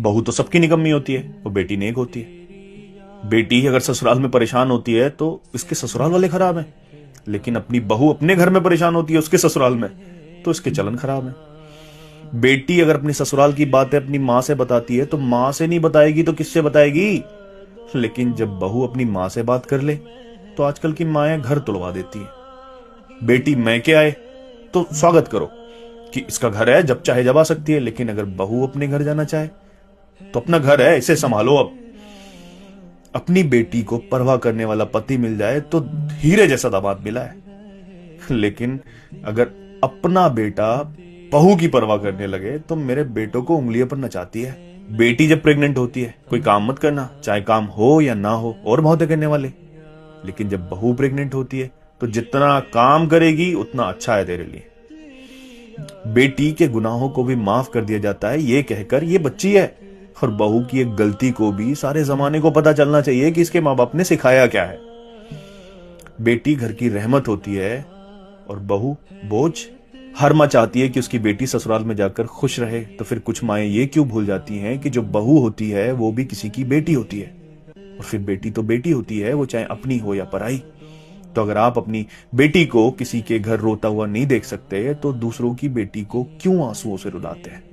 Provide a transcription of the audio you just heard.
बहू तो सबकी निकम्मी होती है, वो बेटी नेक होती है। बेटी अगर ससुराल में परेशान होती है तो इसके ससुराल वाले खराब हैं, लेकिन अपनी बहू अपने घर में परेशान होती है उसके ससुराल में तो इसके चलन खराब है। बेटी अगर अपनी ससुराल की बातें अपनी माँ से बताती है तो माँ से नहीं बताएगी तो किससे बताएगी। लेकिन जब बहू अपनी माँ से बात कर ले तो आजकल की माएं घर तुड़वा देती है। बेटी मैके आए तो स्वागत करो कि इसका घर है, जब चाहे जब आ सकती है। लेकिन अगर बहू अपने घर जाना चाहे तो अपना घर है, इसे संभालो। अब अपनी बेटी को परवाह करने वाला पति मिल जाए तो हीरे जैसा दामाद मिला है, लेकिन अगर अपना बेटा बहू की परवाह करने लगे तो मेरे बेटों को उंगलियों पर नचाती है। बेटी जब प्रेग्नेंट होती है कोई काम मत करना, चाहे काम हो या ना हो, और बहुत करने वाले। लेकिन जब बहू प्रेग्नेंट होती है तो जितना काम करेगी उतना अच्छा है तेरे लिए। बेटी के गुनाहों को भी माफ कर दिया जाता है ये कहकर ये बच्ची है, और बहू की एक गलती को भी सारे जमाने को पता चलना चाहिए कि इसके माँ बाप ने सिखाया क्या है। बेटी घर की रहमत होती है और बहू बोझ। हर माँ चाहती है कि उसकी बेटी ससुराल में जाकर खुश रहे, तो फिर कुछ माएं ये क्यों भूल जाती हैं कि जो बहू होती है वो भी किसी की बेटी होती है, और फिर बेटी तो बेटी होती है, वो चाहे अपनी हो या पराई। तो अगर आप अपनी बेटी को किसी के घर रोता हुआ नहीं देख सकते तो दूसरों की बेटी को क्यों आंसुओं से रुलाते हैं।